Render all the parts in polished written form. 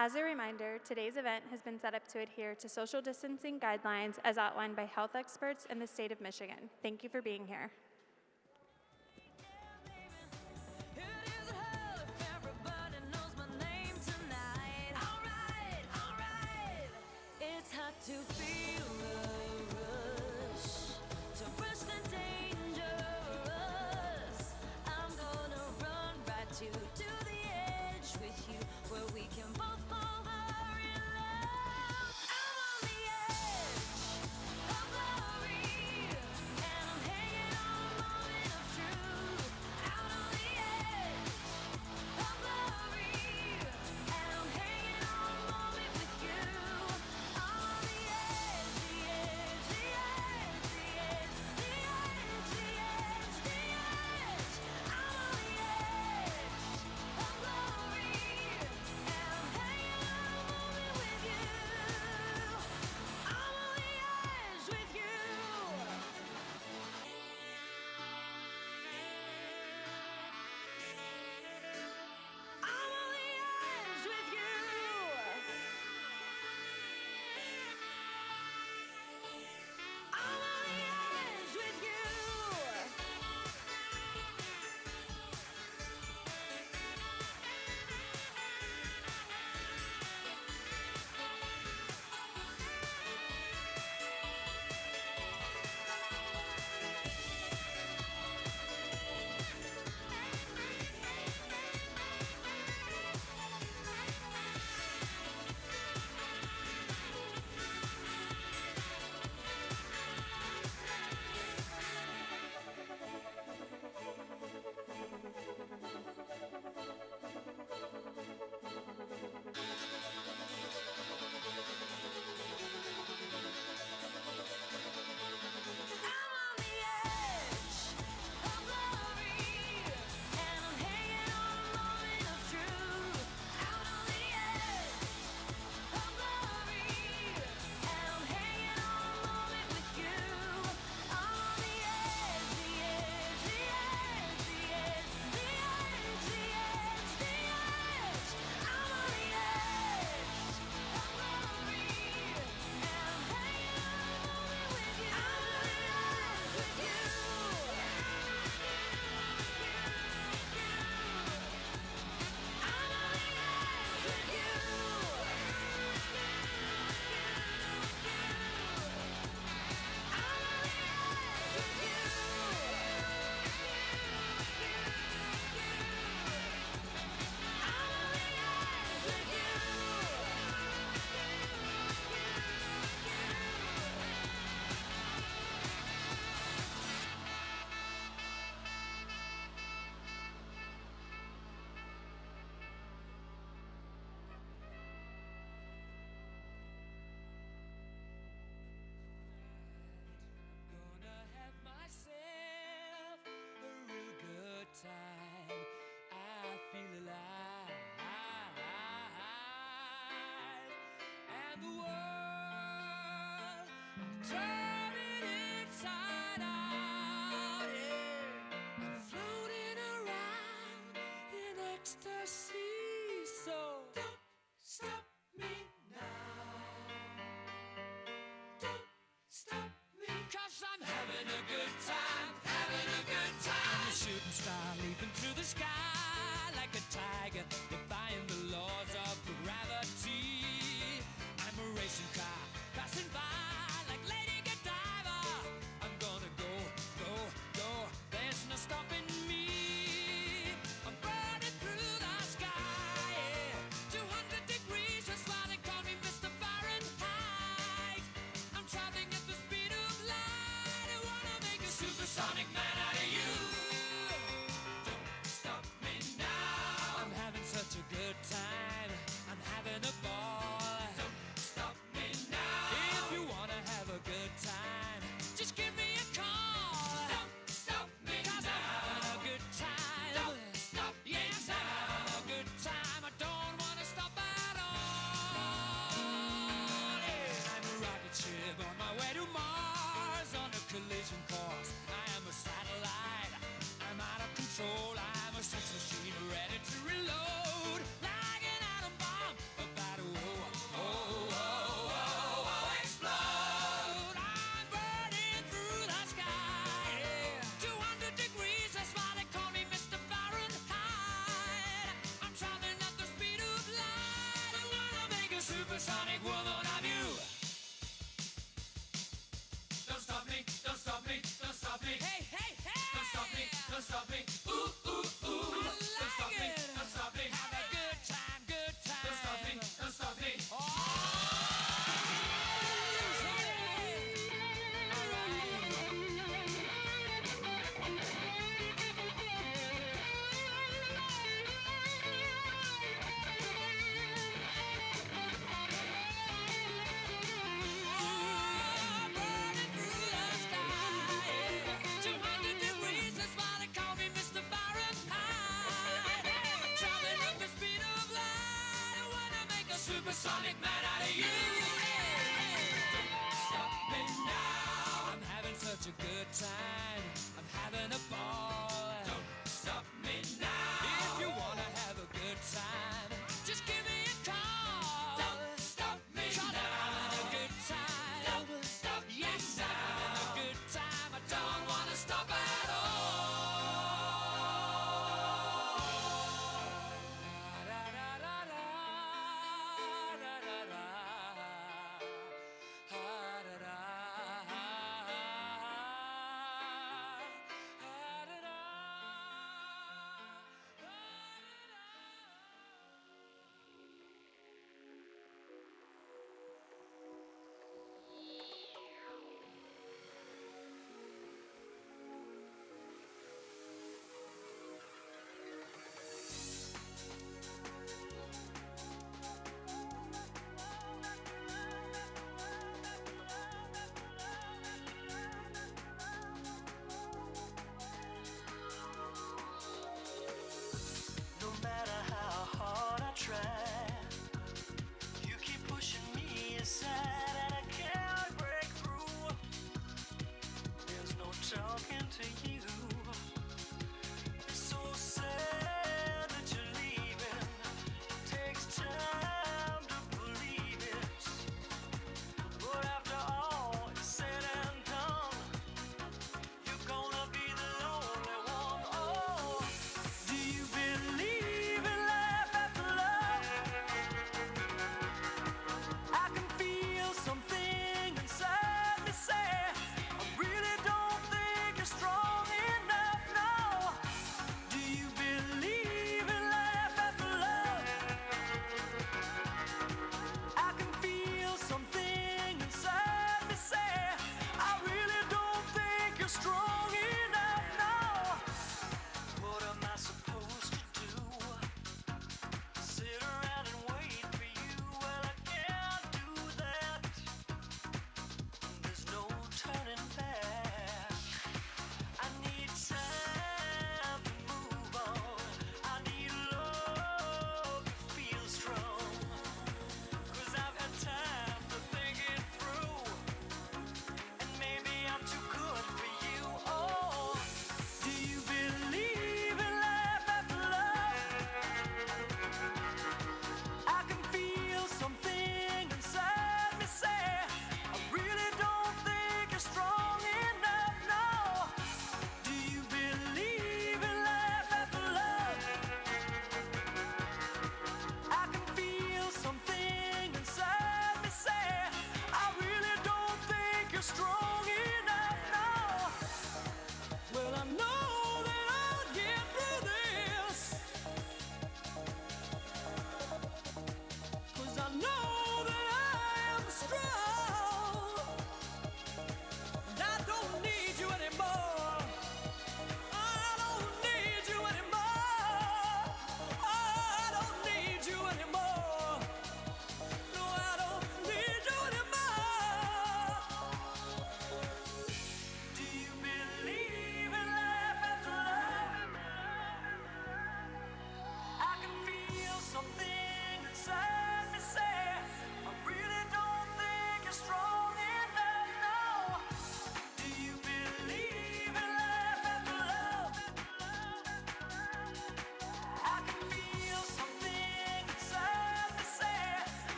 As a reminder, today's event has been set up to adhere to social distancing guidelines as outlined by health experts in the state of Michigan. Thank you for being here. To feel the rush, to brush the dangerous. I'm gonna run right to the edge with you, where we can both fall in love. I'm on the edge of glory, and I'm hanging on a moment of truth. Out on the edge of glory, and I'm hanging on a moment with you. Time I feel alive, and the world I'm turning inside out. Yeah, I'm floating around in ecstasy. So don't stop me now. Don't stop me, 'cause I'm having a good time, having a good time. I'm a shooting star leaping through the sky like a tiger, defying the laws of gravity. I'm a racing car passing by like Lady Godiva. I'm gonna go, go, go. There's no stopping me. I'm burning through the sky, yeah. 200 degrees, that's why they call me Mr. Fahrenheit. I'm traveling at the speed of light. I wanna make a supersonic man out of you. Don't stop me now. I'm having such a good time. supersonic woman of you. Don't stop me, don't stop me, don't stop me. Hey, hey, hey! Don't stop me, don't stop me. Ooh, ooh, ooh. Don't stop me, don't stop me. Have a good time, good time. Don't stop me, don't stop me. Oh, burning through the sky, yeah. 200 degrees, that's why they call me Mr. Fahrenheit. Traveling at the speed of light, I wanna make a supersonic man out of you. Don't stop me now. I'm having such a good time. I'm having a ball. Don't stop me now. If you wanna have a good time, just give me a call. Don't stop me now. I'm having a good time. Don't stop me yes, now. I'm having a good time. I don't wanna stop at all.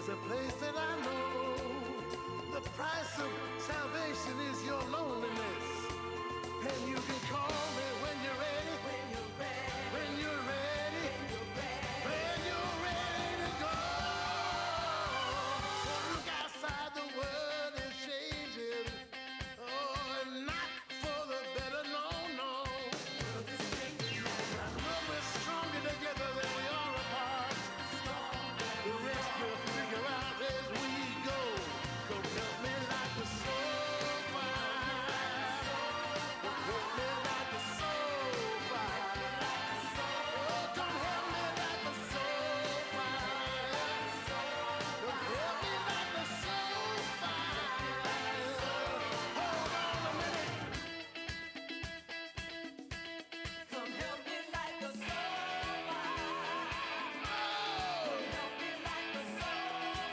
a place that I know. The price of salvation is your loneliness. And you can call me when you're ready. When you're ready. When you're ready. When you're ready to go. Look outside, the world is changing. Oh, and not for the better, no, no. But we're stronger together than we are apart. The rest we'll figure out as we go. Come help me like the soul fire. Come help me like the soul fire. Oh, come help me like the soul fire. Come help me like the soul fire. Hold on a minute. Come help me like the soul fire. Oh, help me like the soul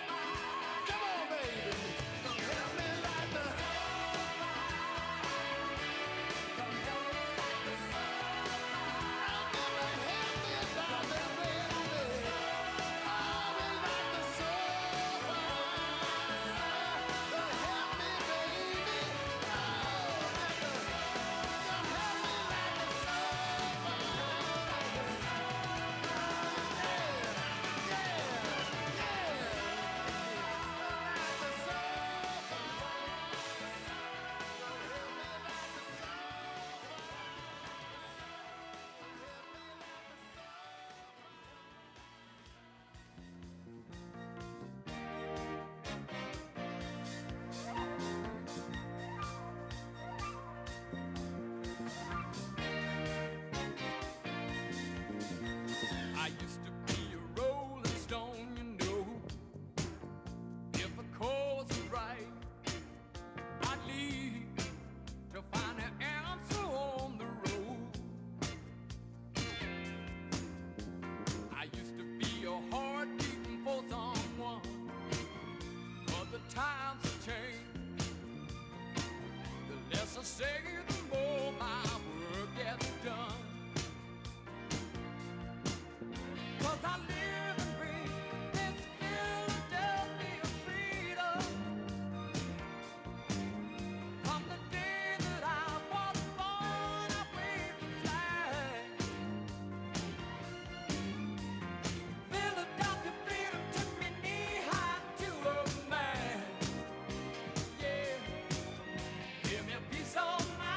fire. Come on, baby. Come help me like the soul fire. Come help me like the soul fire. I'm gonna help me, darling, baby. Oh, me like the soul fire. Come help me, baby. Oh, come help me like the soul I used to be a rolling stone, you know. If the course was right, I'd leave to find an answer on the road. I used to be a heart beating for someone, but the times have changed. The less I say, the more my work gets done. 'Cause I live and breathe this Philadelphia freedom. From the day that I was born, I waved the flag. Philadelphia freedom took me knee-high to a man. Yeah, give me a piece of mind.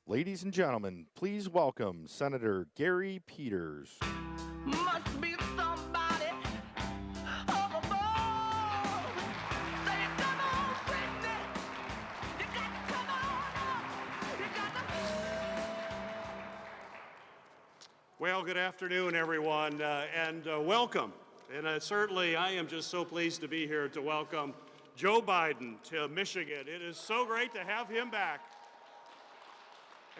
Ladies and gentlemen, please welcome Senator Gary Peters. Must be somebody overboard. Say, come on, Britney. You got to come on up. You got to. Well, good afternoon, everyone, and welcome. And certainly, I am just so pleased to be here to welcome Joe Biden to Michigan. It is so great to have him back.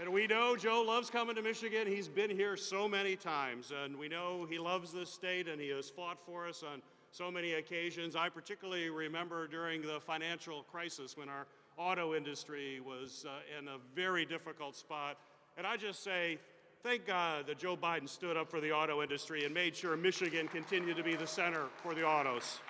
And we know Joe loves coming to Michigan. He's been here so many times, and we know he loves this state, and he has fought for us on so many occasions. I particularly remember during the financial crisis when our auto industry was in a very difficult spot. And I just say, thank God that Joe Biden stood up for the auto industry and made sure Michigan continued to be the center for the autos.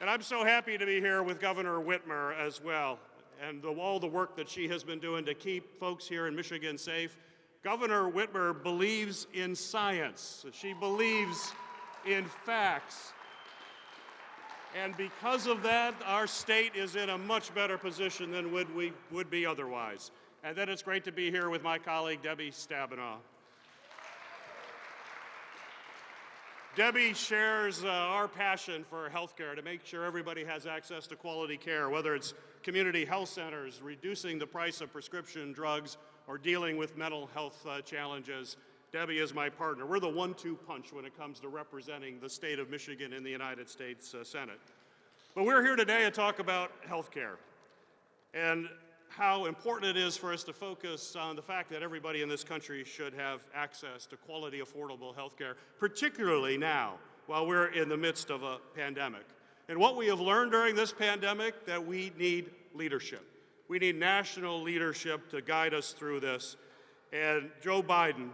And I'm so happy to be here with Governor Whitmer as well, and all the work that she has been doing to keep folks here in Michigan safe. Governor Whitmer believes in science. She believes in facts. And because of that, our state is in a much better position than would be otherwise. And then it's great to be here with my colleague, Debbie Stabenow. Debbie shares our passion for healthcare to make sure everybody has access to quality care, whether it's community health centers, reducing the price of prescription drugs, or dealing with mental health challenges. Debbie is my partner. We're the 1-2 punch when it comes to representing the state of Michigan in the United States Senate. But we're here today to talk about healthcare and how important it is for us to focus on the fact that everybody in this country should have access to quality, affordable health care, particularly now, while we're in the midst of a pandemic. And what we have learned during this pandemic, that we need leadership. We need national leadership to guide us through this. And Joe Biden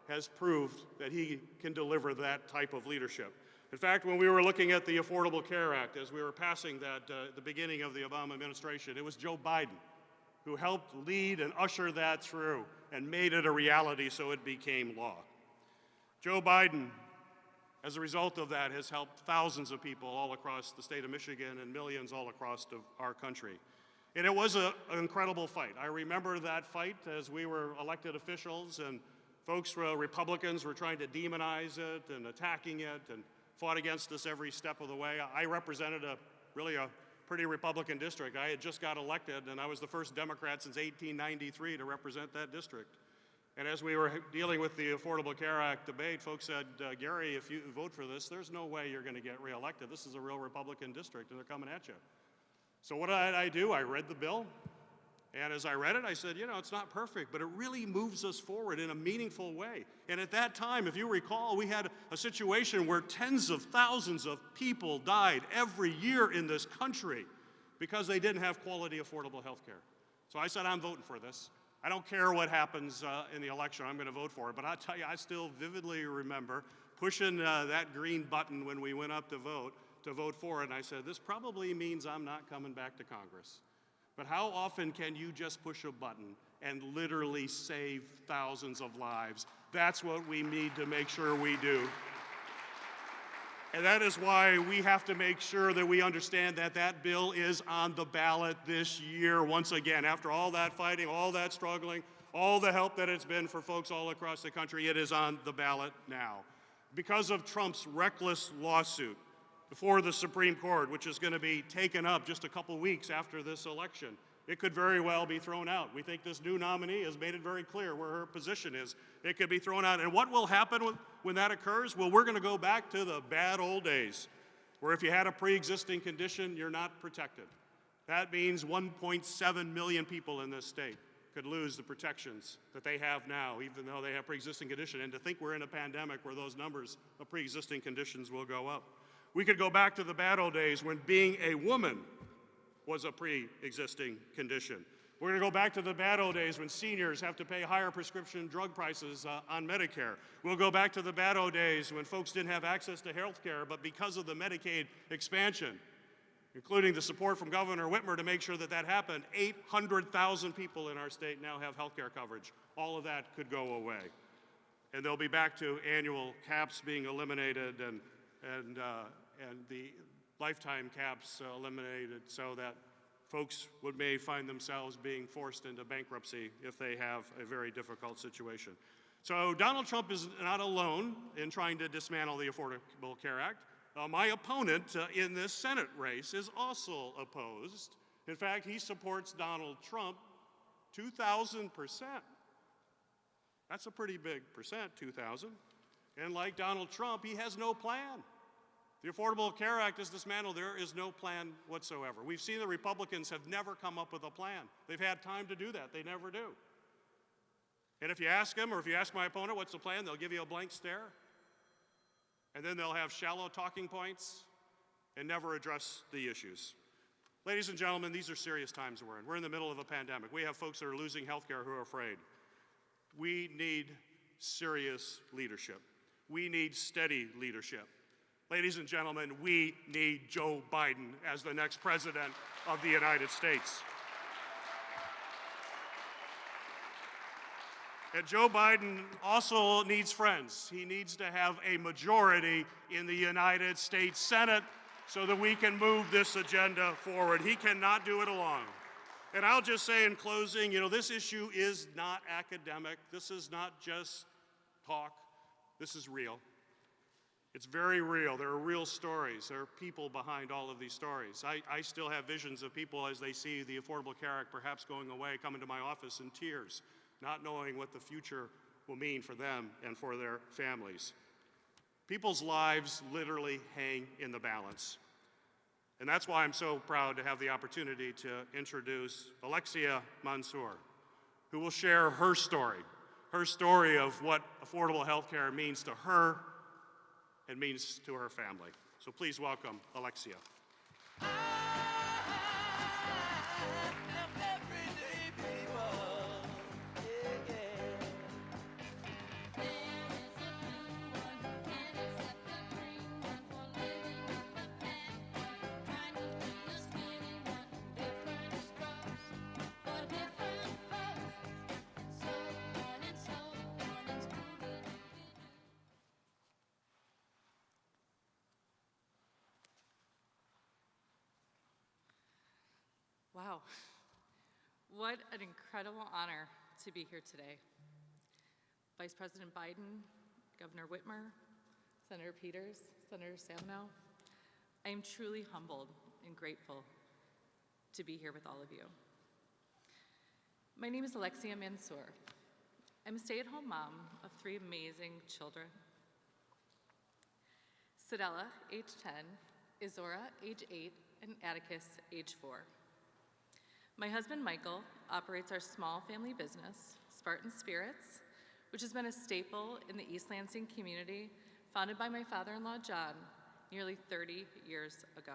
has proved that he can deliver that type of leadership. In fact, when we were looking at the Affordable Care Act, as we were passing that at the beginning of the Obama administration, it was Joe Biden who helped lead and usher that through and made it a reality so it became law. Joe Biden, as a result of that, has helped thousands of people all across the state of Michigan and millions all across our country. And it was an incredible fight. I remember that fight as we were elected officials and folks, Republicans, were trying to demonize it and attacking it and fought against us every step of the way. I represented really a pretty Republican district. I had just got elected, and I was the first Democrat since 1893 to represent that district. And as we were dealing with the Affordable Care Act debate, folks said, Gary, if you vote for this, there's no way you're going to get reelected. This is a real Republican district, and they're coming at you. So what did I do? I read the bill, and as I read it, I said, you know, it's not perfect, but it really moves us forward in a meaningful way. And at that time, if you recall, we had a situation where tens of thousands of people died every year in this country because they didn't have quality, affordable health care. So I said, I'm voting for this. I don't care what happens in the election, I'm going to vote for it. But I'll tell you, I still vividly remember pushing that green button when we went up to vote for it, and I said, this probably means I'm not coming back to Congress. But how often can you just push a button and literally save thousands of lives? That's what we need to make sure we do. And that is why we have to make sure that we understand that that bill is on the ballot this year once again. After all that fighting, all that struggling, all the help that it's been for folks all across the country, it is on the ballot now. Because of Trump's reckless lawsuit before the Supreme Court, which is going to be taken up just a couple weeks after this election, it could very well be thrown out. We think this new nominee has made it very clear where her position is. It could be thrown out. And what will happen when that occurs? Well, we're going to go back to the bad old days, where if you had a pre-existing condition, you're not protected. That means 1.7 million people in this state could lose the protections that they have now, even though they have pre-existing condition. And to think we're in a pandemic where those numbers of pre-existing conditions will go up. We could go back to the bad old days when being a woman was a pre-existing condition. We're going to go back to the bad old days when seniors have to pay higher prescription drug prices on Medicare. We'll go back to the bad old days when folks didn't have access to health care, but because of the Medicaid expansion, including the support from Governor Whitmer to make sure that that happened, 800,000 people in our state now have health care coverage. All of that could go away. And they'll be back to annual caps being eliminated and the lifetime caps eliminated so that folks may find themselves being forced into bankruptcy if they have a very difficult situation. So Donald Trump is not alone in trying to dismantle the Affordable Care Act. My opponent in this Senate race is also opposed. In fact, he supports Donald Trump 2,000%. That's a pretty big percent, 2,000. And like Donald Trump, he has no plan. The Affordable Care Act is dismantled. There is no plan whatsoever. We've seen the Republicans have never come up with a plan. They've had time to do that. They never do. And if you ask them, or if you ask my opponent, what's the plan, they'll give you a blank stare. And then they'll have shallow talking points and never address the issues. Ladies and gentlemen, these are serious times we're in. We're in the middle of a pandemic. We have folks that are losing health care who are afraid. We need serious leadership. We need steady leadership. Ladies and gentlemen, we need Joe Biden as the next president of the United States. And Joe Biden also needs friends. He needs to have a majority in the United States Senate so that we can move this agenda forward. He cannot do it alone. And I'll just say in closing, this issue is not academic. This is not just talk. This is real. It's very real. There are real stories. There are people behind all of these stories. I still have visions of people as they see the Affordable Care Act perhaps going away, coming to my office in tears, not knowing what the future will mean for them and for their families. People's lives literally hang in the balance. And that's why I'm so proud to have the opportunity to introduce Alexia Mansour, who will share her story of what affordable health care means to her and means to her family. So please welcome Alexia. Wow, what an incredible honor to be here today. Vice President Biden, Governor Whitmer, Senator Peters, Senator Stabenow, I am truly humbled and grateful to be here with all of you. My name is Alexia Mansour. I'm a stay-at-home mom of 3 amazing children. Sedella, age 10, Izora, age 8, and Atticus, age 4. My husband, Michael, operates our small family business, Spartan Spirits, which has been a staple in the East Lansing community, founded by my father-in-law, John, nearly 30 years ago.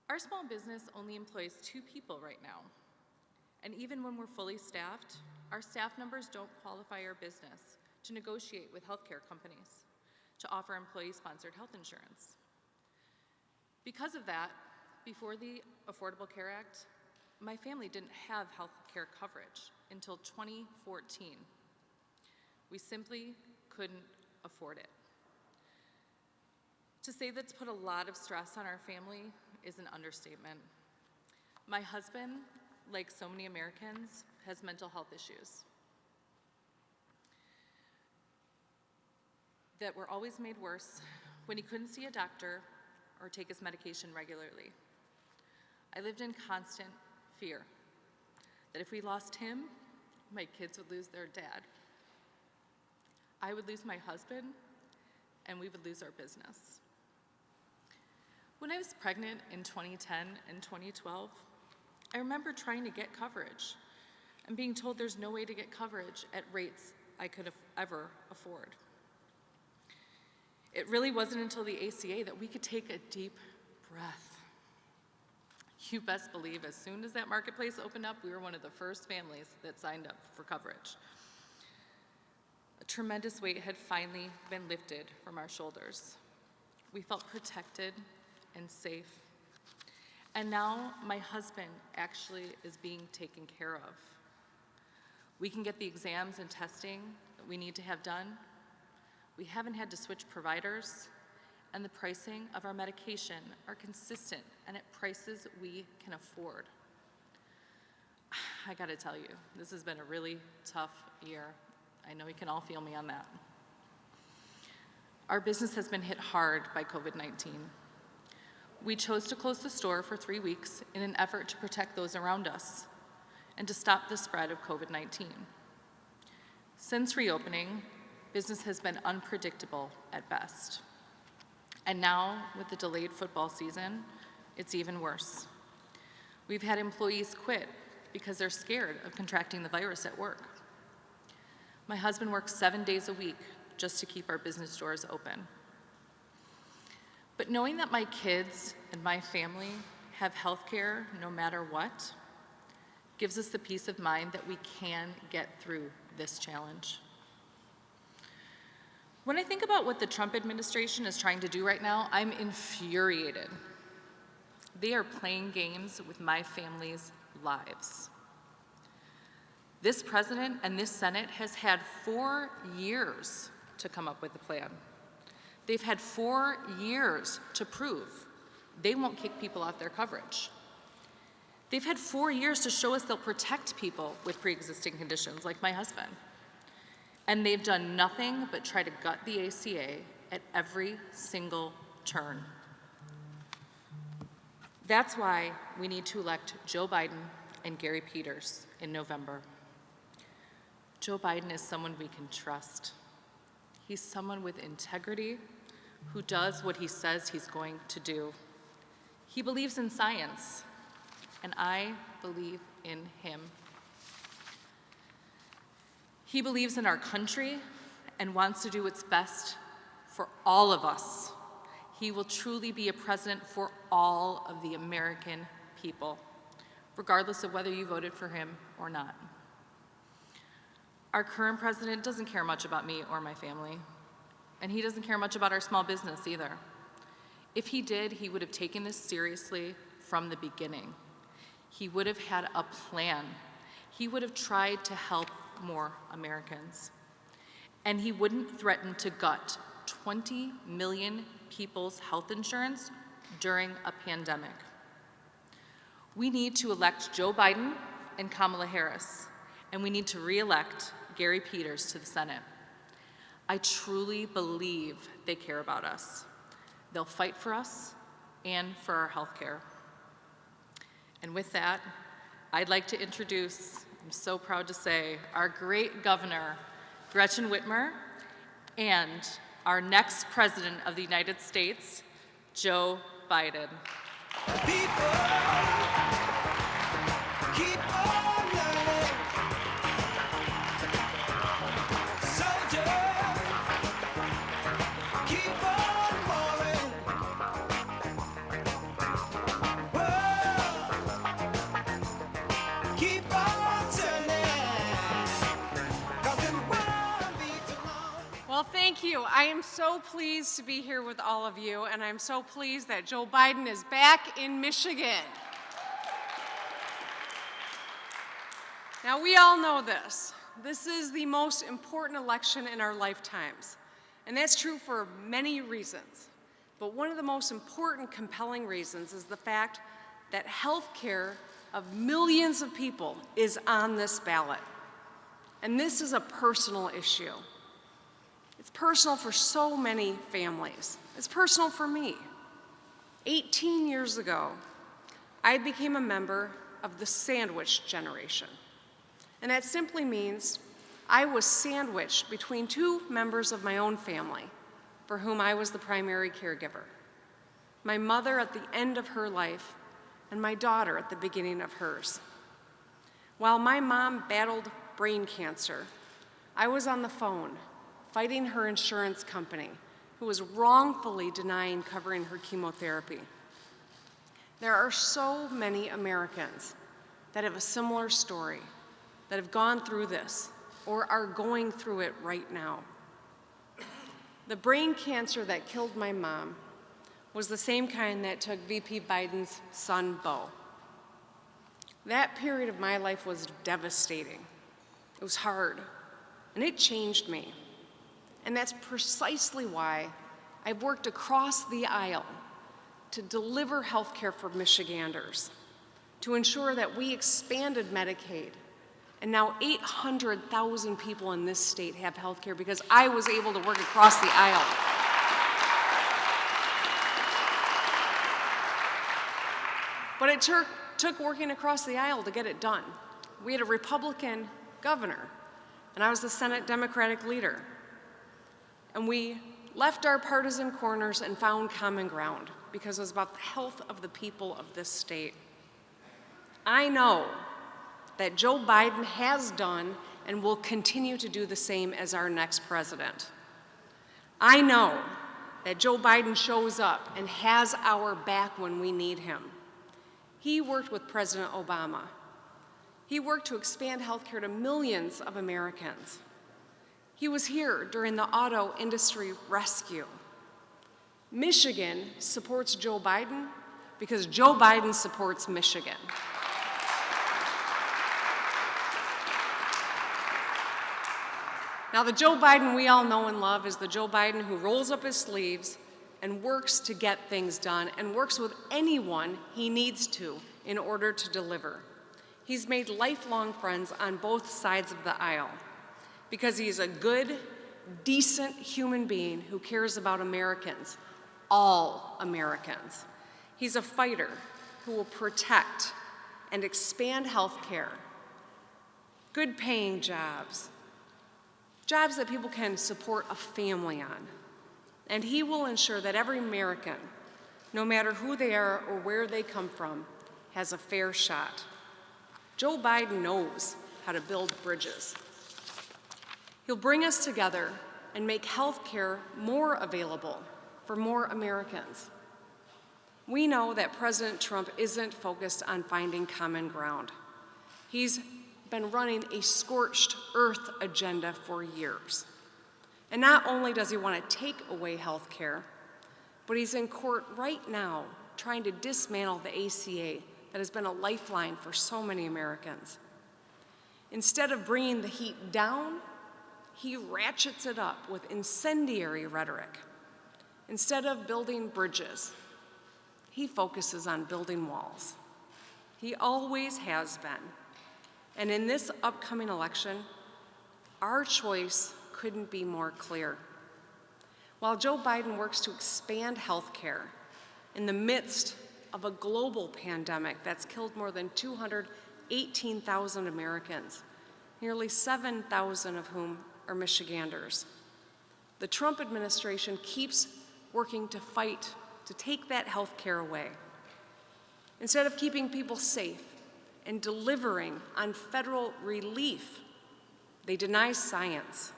Our small business only employs 2 people right now. And even when we're fully staffed, our staff numbers don't qualify our business to negotiate with healthcare companies to offer employee-sponsored health insurance. Because of that, before the Affordable Care Act, my family didn't have health care coverage until 2014. We simply couldn't afford it. To say that's put a lot of stress on our family is an understatement. My husband, like so many Americans, has mental health issues that were always made worse when he couldn't see a doctor or take his medication regularly. I lived in constant fear that if we lost him, my kids would lose their dad. I would lose my husband, and we would lose our business. When I was pregnant in 2010 and 2012, I remember trying to get coverage and being told there's no way to get coverage at rates I could ever afford. It really wasn't until the ACA that we could take a deep breath. You best believe as soon as that marketplace opened up, we were one of the first families that signed up for coverage. A tremendous weight had finally been lifted from our shoulders. We felt protected and safe. And now my husband actually is being taken care of. We can get the exams and testing that we need to have done. We haven't had to switch providers, and the pricing of our medication are consistent and at prices we can afford. I gotta tell you, this has been a really tough year. I know you can all feel me on that. Our business has been hit hard by COVID-19. We chose to close the store for 3 weeks in an effort to protect those around us and to stop the spread of COVID-19. Since reopening, business has been unpredictable at best. And now, with the delayed football season, it's even worse. We've had employees quit because they're scared of contracting the virus at work. My husband works 7 days a week just to keep our business doors open. But knowing that my kids and my family have health care no matter what gives us the peace of mind that we can get through this challenge. When I think about what the Trump administration is trying to do right now, I'm infuriated. They are playing games with my family's lives. This president and this Senate has had 4 years to come up with a plan. They've had 4 years to prove they won't kick people off their coverage. They've had 4 years to show us they'll protect people with pre-existing conditions like my husband. And they've done nothing but try to gut the ACA at every single turn. That's why we need to elect Joe Biden and Gary Peters in November. Joe Biden is someone we can trust. He's someone with integrity who does what he says he's going to do. He believes in science, and I believe in him. He believes in our country and wants to do what's best for all of us. He will truly be a president for all of the American people, regardless of whether you voted for him or not. Our current president doesn't care much about me or my family, and he doesn't care much about our small business either. If he did, he would have taken this seriously from the beginning. He would have had a plan. He would have tried to help more Americans. And he wouldn't threaten to gut 20 million people's health insurance during a pandemic. We need to elect Joe Biden and Kamala Harris, and we need to re-elect Gary Peters to the Senate. I truly believe they care about us. They'll fight for us and for our health care. And with that, I'd like to introduce, I'm so proud to say, our great governor, Gretchen Whitmer, and our next president of the United States, Joe Biden. People, keep on learning. Soldier, keep on moving. World, keep on turning. 'Cause it won't be too long. Well, thank you. I am so pleased to be here with all of you, and I'm so pleased that Joe Biden is back in Michigan. Now, we all know this. This is the most important election in our lifetimes, and that's true for many reasons. But one of the most important, compelling reasons is the fact that health care of millions of people is on this ballot. And this is a personal issue. It's personal for so many families. It's personal for me. 18 years ago, I became a member of the sandwich generation. And that simply means I was sandwiched between 2 members of my own family for whom I was the primary caregiver. My mother at the end of her life and my daughter at the beginning of hers. While my mom battled brain cancer, I was on the phone fighting her insurance company, who was wrongfully denying covering her chemotherapy. There are so many Americans that have a similar story, that have gone through this or are going through it right now. The brain cancer that killed my mom was the same kind that took VP Biden's son, Beau. That period of my life was devastating. It was hard, and it changed me. And that's precisely why I've worked across the aisle to deliver health care for Michiganders, to ensure that we expanded Medicaid, and now 800,000 people in this state have health care because I was able to work across the aisle. But it took working across the aisle to get it done. We had a Republican governor, and I was the Senate Democratic leader. And we left our partisan corners and found common ground because it was about the health of the people of this state. I know that Joe Biden has done and will continue to do the same as our next president. I know that Joe Biden shows up and has our back when we need him. He worked with President Obama. He worked to expand health care to millions of Americans. He was here during the auto industry rescue. Michigan supports Joe Biden because Joe Biden supports Michigan. Now, the Joe Biden we all know and love is the Joe Biden who rolls up his sleeves and works to get things done and works with anyone he needs to in order to deliver. He's made lifelong friends on both sides of the aisle because he's a good, decent human being who cares about Americans, all Americans. He's a fighter who will protect and expand health care, good paying jobs, jobs that people can support a family on. And he will ensure that every American, no matter who they are or where they come from, has a fair shot. Joe Biden knows how to build bridges. He'll bring us together and make health care more available for more Americans. We know that President Trump isn't focused on finding common ground. He's been running a scorched earth agenda for years. And not only does he want to take away health care, but he's in court right now trying to dismantle the ACA that has been a lifeline for so many Americans. Instead of bringing the heat down, he ratchets it up with incendiary rhetoric. Instead of building bridges, he focuses on building walls. He always has been. And in this upcoming election, our choice couldn't be more clear. While Joe Biden works to expand health care in the midst of a global pandemic that's killed more than 218,000 Americans, nearly 7,000 of whom are Michiganders, the Trump administration keeps working to fight to take that health care away. Instead of keeping people safe and delivering on federal relief, they deny science.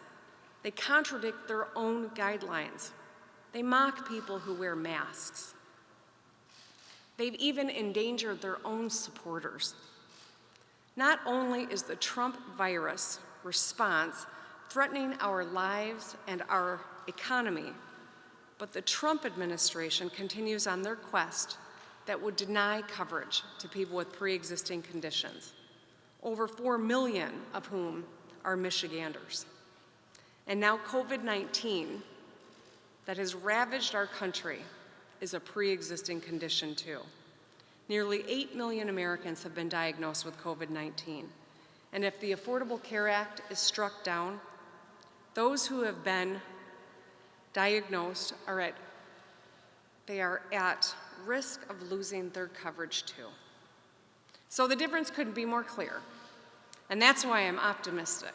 They contradict their own guidelines. They mock people who wear masks. They've even endangered their own supporters. Not only is the Trump virus response threatening our lives and our economy, but the Trump administration continues on their quest that would deny coverage to people with pre-existing conditions, over 4 million of whom are Michiganders. And now COVID-19 that has ravaged our country is a pre-existing condition too. Nearly 8 million Americans have been diagnosed with COVID-19. And if the Affordable Care Act is struck down, those who have been diagnosed are at risk of losing their coverage too. So the difference couldn't be more clear. And that's why I'm optimistic.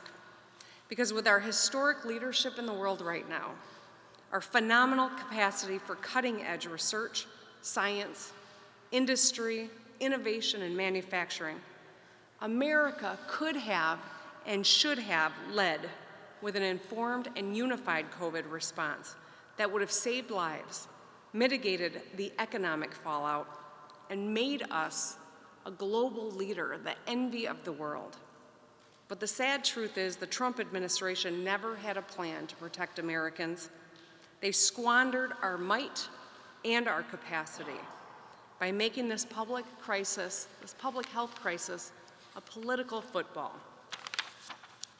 Because with our historic leadership in the world right now, our phenomenal capacity for cutting-edge research, science, industry, innovation, and manufacturing, America could have and should have led with an informed and unified COVID response that would have saved lives, mitigated the economic fallout, and made us a global leader, the envy of the world. But the sad truth is the Trump administration never had a plan to protect Americans. They squandered our might and our capacity by making this public health crisis, a political football.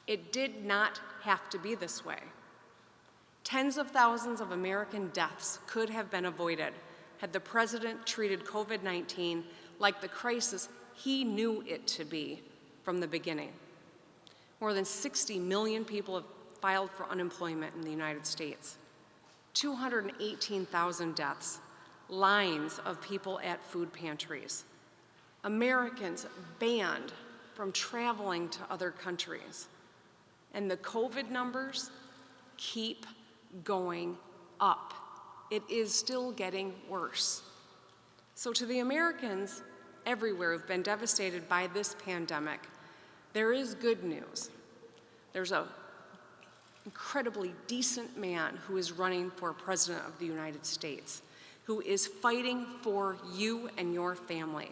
It did not have to be this way. Tens of thousands of American deaths could have been avoided had the president treated COVID-19 like the crisis he knew it to be from the beginning. More than 60 million people have filed for unemployment in the United States. 218,000 deaths, lines of people at food pantries. Americans banned from traveling to other countries. And the COVID numbers keep going up. It is still getting worse. So to the Americans everywhere who've been devastated by this pandemic, there is good news. There's an incredibly decent man who is running for President of the United States, who is fighting for you and your family.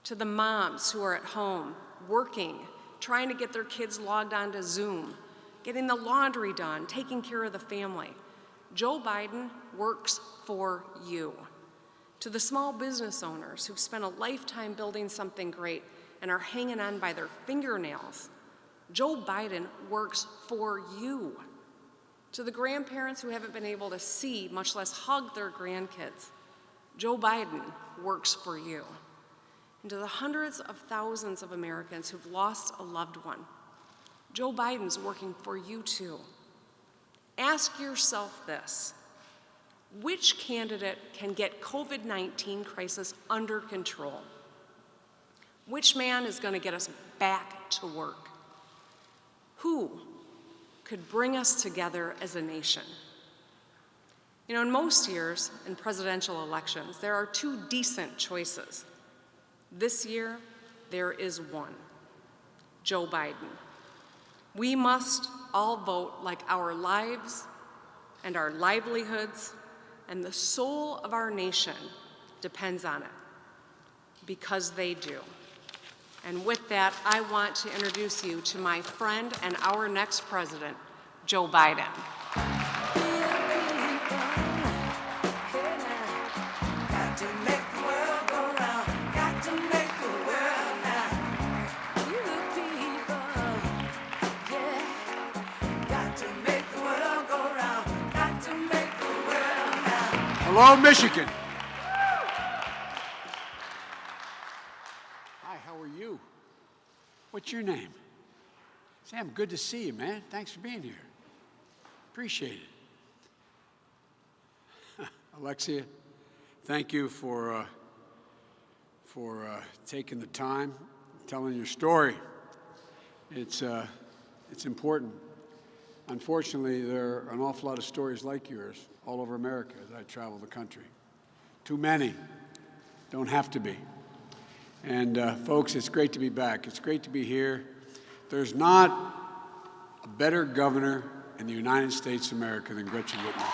To the moms who are at home, working, trying to get their kids logged onto Zoom, getting the laundry done, taking care of the family. Joe Biden works for you. To the small business owners who've spent a lifetime building something great and are hanging on by their fingernails, Joe Biden works for you. To the grandparents who haven't been able to see, much less hug their grandkids, Joe Biden works for you. And to the hundreds of thousands of Americans who've lost a loved one, Joe Biden's working for you too. Ask yourself this: which candidate can get COVID-19 crisis under control? Which man is going to get us back to work? Who could bring us together as a nation? You know, in most years, in presidential elections, there are two decent choices. This year, there is one: Joe Biden. We must all vote like our lives and our livelihoods and the soul of our nation depends on it, because they do. And with that, I want to introduce you to my friend and our next president, Joe Biden. Got to make the world go round. Got to make the world now. You people, yeah. Got to make the world go round. Got to make the world now. Hello, Michigan. Hi, how are you? What's your name? Sam, good to see you, man. Thanks for being here. Appreciate it. Alexia, thank you for taking the time, telling your story. It's important. Unfortunately, there are an awful lot of stories like yours all over America as I travel the country. Too many. Don't have to be. And folks, it's great to be back. It's great to be here. There's not a better governor in the United States of America than Gretchen Whitmer.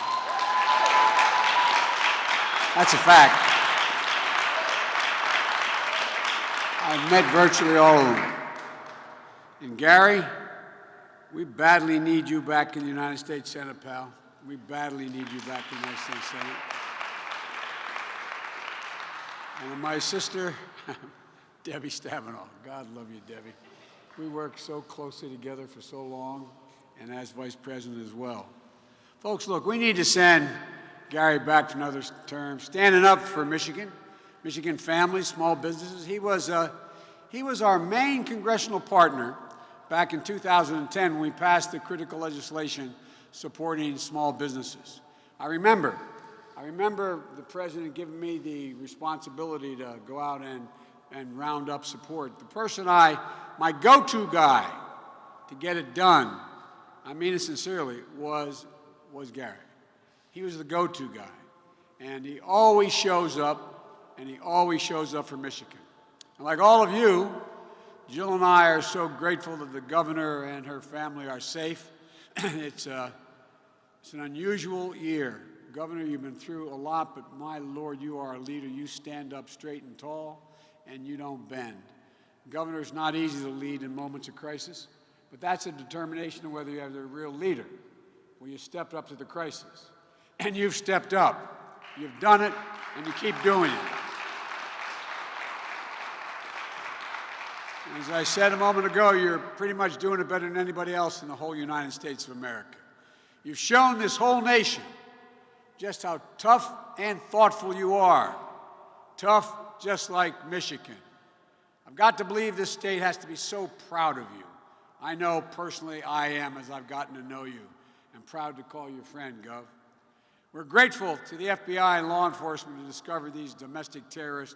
That's a fact. I've met virtually all of them. And Gary, we badly need you back in the United States Senate, pal. We badly need you back in the United States Senate. And my sister, Debbie Stabenow. God love you, Debbie. We worked so closely together for so long, and as vice president as well. Folks, look, we need to send Gary back for another term, standing up for Michigan, Michigan families, small businesses. He was our main congressional partner back in 2010 when we passed the critical legislation supporting small businesses. I remember the president giving me the responsibility to go out and round up support. The person my go-to guy to get it done, I mean it sincerely, was Gary. He was the go-to guy. And he always shows up, and he always shows up for Michigan. And like all of you, Jill and I are so grateful that the governor and her family are safe. It's an unusual year. Governor, you've been through a lot, but my Lord, you are a leader. You stand up straight and tall, and you don't bend. Governor, it's not easy to lead in moments of crisis, but that's a determination of whether you have a real leader, where you step up to the crisis. And you've stepped up. You've done it, and you keep doing it. As I said a moment ago, you're pretty much doing it better than anybody else in the whole United States of America. You've shown this whole nation just how tough and thoughtful you are. Tough just like Michigan. I've got to believe this state has to be so proud of you. I know personally I am as I've gotten to know you. I'm proud to call you friend, Gov. We're grateful to the FBI and law enforcement to discover these domestic terrorists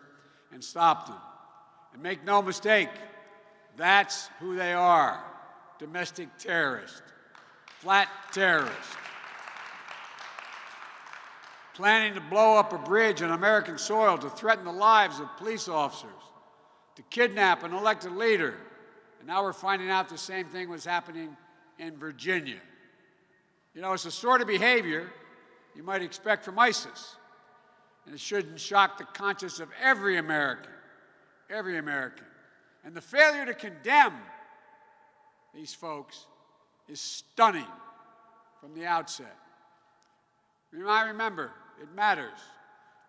and stop them. And make no mistake, that's who they are, domestic terrorists, flat terrorists. Planning to blow up a bridge on American soil to threaten the lives of police officers, to kidnap an elected leader. And now we're finding out the same thing was happening in Virginia. You know, it's the sort of behavior you might expect from ISIS. And it shouldn't shock the conscience of every American. Every American. And the failure to condemn these folks is stunning from the outset. Remember, it matters.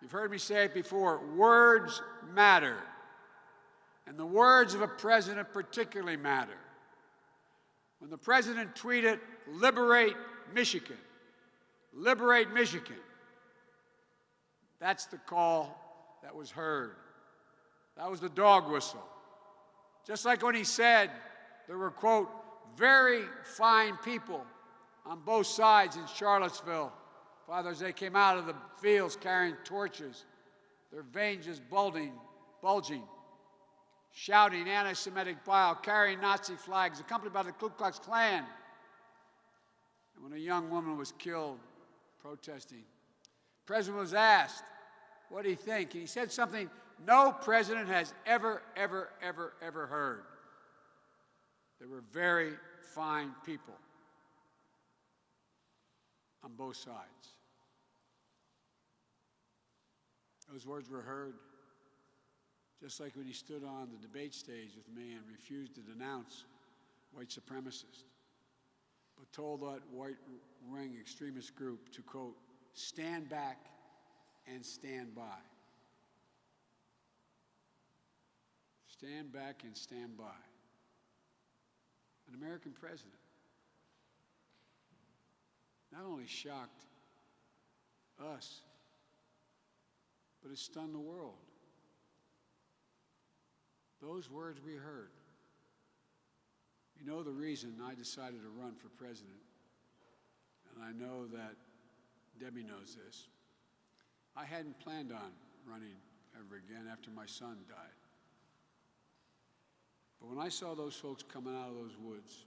You've heard me say it before, words matter. And the words of a president particularly matter. When the president tweeted, "Liberate Michigan," liberate Michigan, that's the call that was heard. That was the dog whistle. Just like when he said there were, quote, very fine people on both sides in Charlottesville. Father, as they came out of the fields carrying torches, their veins just bulging, shouting anti-Semitic bile, carrying Nazi flags, accompanied by the Ku Klux Klan. And when a young woman was killed protesting, the president was asked, what do you think? And he said something no president has ever heard. They were very fine people on both sides. Those words were heard, just like when he stood on the debate stage with me and refused to denounce white supremacists, but told that right-wing extremist group to, quote, stand back and stand by. Stand back and stand by. An American president not only shocked us, but it stunned the world. Those words we heard. You know the reason I decided to run for president, and I know that Debbie knows this. I hadn't planned on running ever again after my son died. But when I saw those folks coming out of those woods,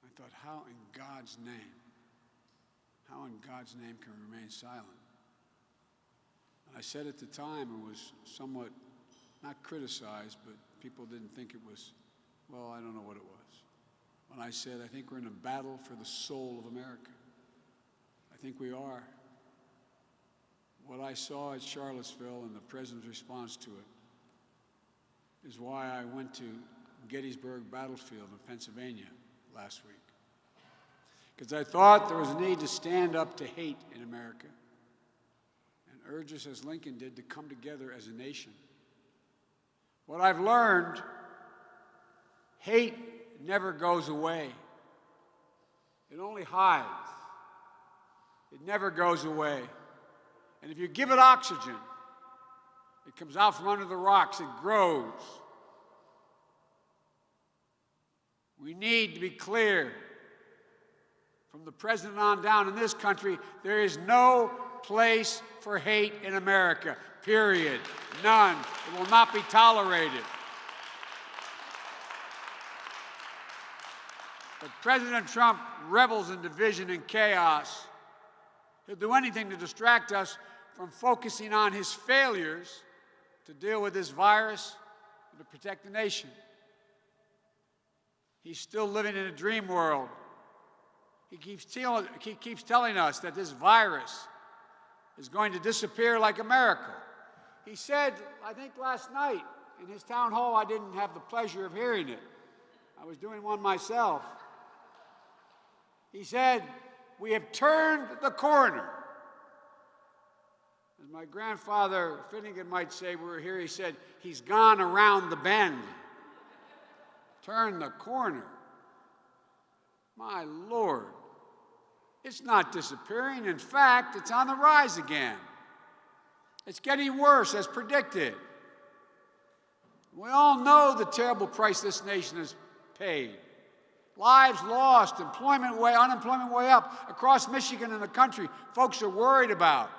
I thought, how in God's name can we remain silent? And I said at the time, it was somewhat not criticized, but people didn't think it was, well, I don't know what it was. When I said, I think we're in a battle for the soul of America. I think we are. What I saw at Charlottesville and the president's response to it is why I went to Gettysburg Battlefield in Pennsylvania last week. Because I thought there was a need to stand up to hate in America and urge us, as Lincoln did, to come together as a nation. What I've learned, hate never goes away. It only hides. It never goes away. And if you give it oxygen, it comes out from under the rocks, it grows. We need to be clear. From the president on down in this country, there is no place for hate in America, period. None. It will not be tolerated. But President Trump revels in division and chaos. He'll do anything to distract us from focusing on his failures to deal with this virus and to protect the nation. He's still living in a dream world. He keeps telling us that this virus is going to disappear like a miracle. He said, I think last night in his town hall, I didn't have the pleasure of hearing it. I was doing one myself. He said, we have turned the corner. As my grandfather Finnegan might say, we were here, he said, he's gone around the bend. Turn the corner. My Lord. It's not disappearing. In fact, it's on the rise again. It's getting worse as predicted. We all know the terrible price this nation has paid. Lives lost, unemployment way up across Michigan and the country. Folks are worried about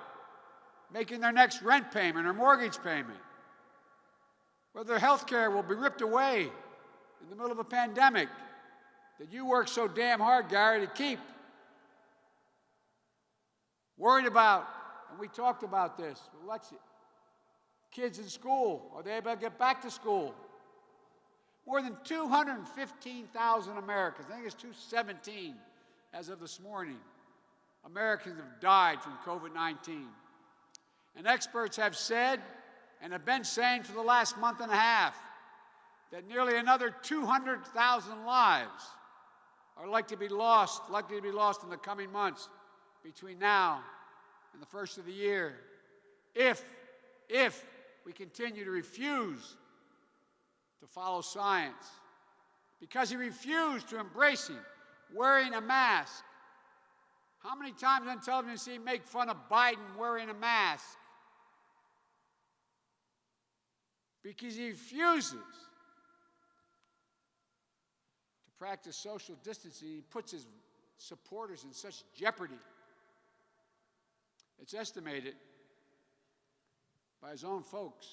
making their next rent payment or mortgage payment. Whether their health care will be ripped away in the middle of a pandemic that you work so damn hard, Gary, to keep. Worried about, and we talked about this with Lexi, kids in school. Are they able to get back to school? More than 215,000 Americans, I think it's 217 as of this morning, Americans have died from COVID-19. And experts have said, and have been saying for the last month and a half, that nearly another 200,000 lives are likely to be lost in the coming months between now and the first of the year, if we continue to refuse to follow science, because he refused to embracing wearing a mask. How many times on television see him make fun of Biden wearing a mask? Because he refuses to practice social distancing. He puts his supporters in such jeopardy. It's estimated by his own folks,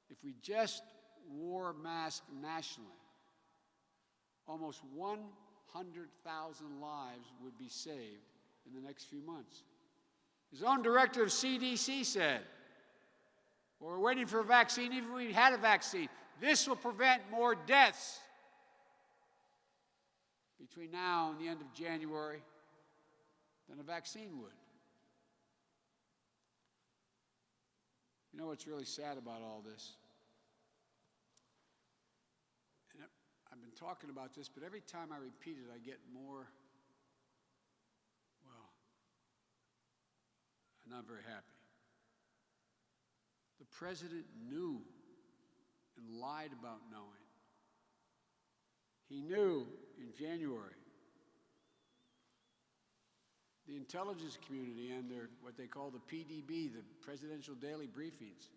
if we just wore masks nationally, almost 100,000 lives would be saved in the next few months. His own director of CDC said, well, we're waiting for a vaccine, even if we had a vaccine. This will prevent more deaths between now and the end of January than a vaccine would. You know what's really sad about all this? And I've been talking about this, but every time I repeat it, I get more, well, I'm not very happy. The president knew and lied about knowing. He knew in January the intelligence community and their, what they call the PDB, the Presidential Daily Briefings,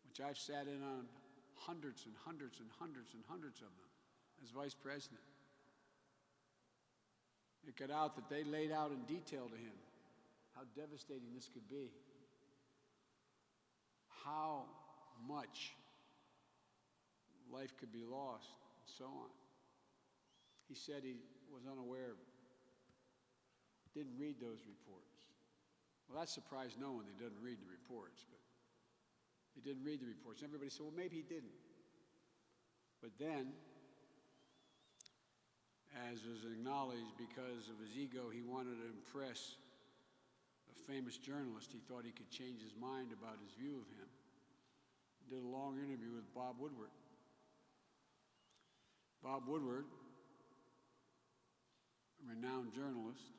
which I've sat in on hundreds and hundreds and hundreds and hundreds of them as vice president. It got out that they laid out in detail to him how devastating this could be, how much life could be lost, and so on. He said he was unaware of it. Didn't read those reports. Well, that surprised no one. He doesn't read the reports, but he didn't read the reports. Everybody said, well, maybe he didn't. But then, as was acknowledged, because of his ego, he wanted to impress a famous journalist. He thought he could change his mind about his view of him. He did a long interview with Bob Woodward. Bob Woodward, a renowned journalist,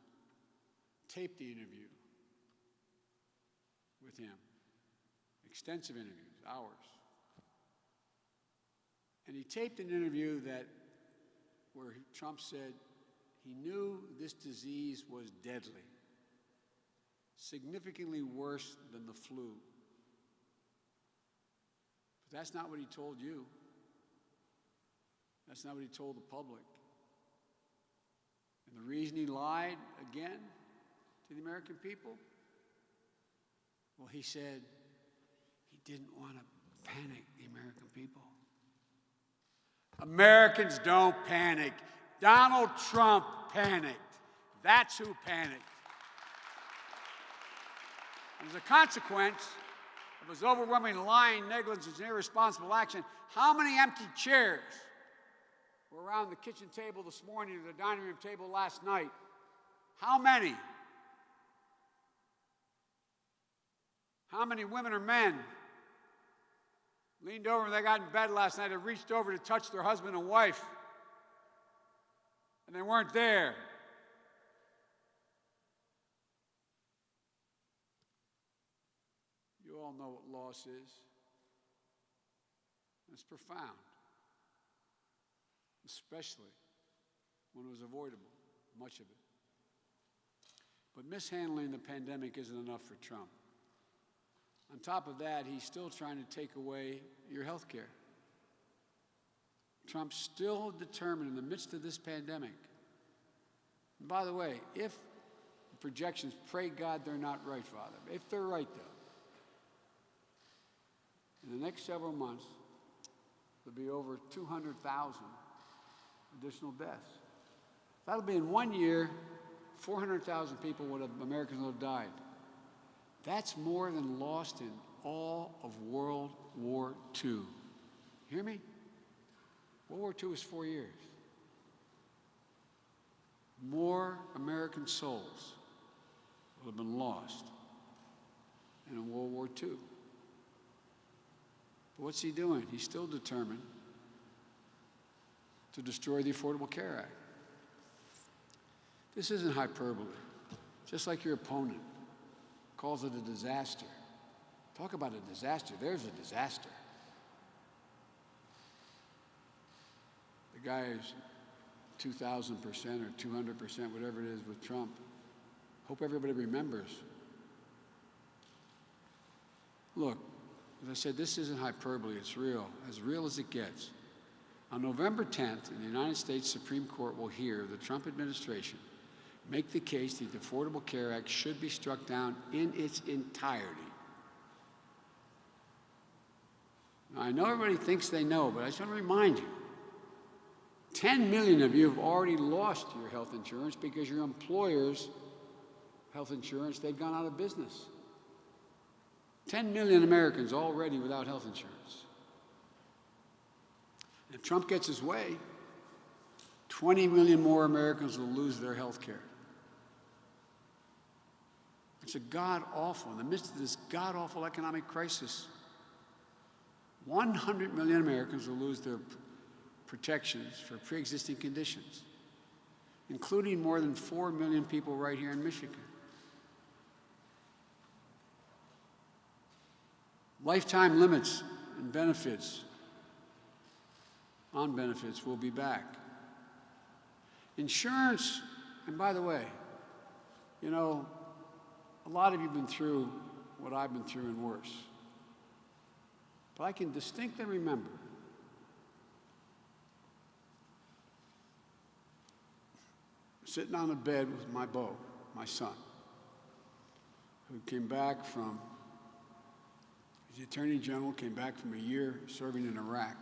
taped the interview with him. Extensive interviews, hours. And he taped an interview where Trump said he knew this disease was deadly, significantly worse than the flu. But that's not what he told you. That's not what he told the public. And the reason he lied again to the American people? Well, he said he didn't want to panic the American people. Americans don't panic. Donald Trump panicked. That's who panicked. And as a consequence of his overwhelming lying, negligence, and irresponsible action, how many empty chairs were around the kitchen table this morning or the dining room table last night? How many? How many women or men leaned over when they got in bed last night and reached over to touch their husband and wife, and they weren't there? You all know what loss is. It's profound, especially when it was avoidable, much of it. But mishandling the pandemic isn't enough for Trump. On top of that, he's still trying to take away your health care. Trump's still determined in the midst of this pandemic. And by the way, if the projections, pray God they're not right, Father. If they're right, though, in the next several months, there'll be over 200,000 additional deaths. That'll be in 1 year, 400,000 people Americans would have died. That's more than lost in all of World War II. Hear me? World War II was 4 years. More American souls will have been lost than in World War II. But what's he doing? He's still determined to destroy the Affordable Care Act. This isn't hyperbole. Just like your opponent calls it a disaster. Talk about a disaster. There's a disaster. The guy is 2,000% or 200%, whatever it is with Trump. Hope everybody remembers. Look, as I said, this isn't hyperbole. It's real as it gets. On November 10th, the United States Supreme Court will hear the Trump administration make the case that the Affordable Care Act should be struck down in its entirety. Now, I know everybody thinks they know, but I just want to remind you, 10 million of you have already lost your health insurance because your employer's health insurance, they've gone out of business. 10 million Americans already without health insurance. And if Trump gets his way, 20 million more Americans will lose their health care. It's a god-awful, in the midst of this god-awful economic crisis, 100 million Americans will lose their protections for pre-existing conditions, including more than 4 million people right here in Michigan. Lifetime limits and benefits, on benefits, will be back. Insurance, and by the way, you know, a lot of you have been through what I've been through and worse. But I can distinctly remember sitting on a bed with my beau, my son, who came back from, he's the Attorney General, came back from a year serving in Iraq,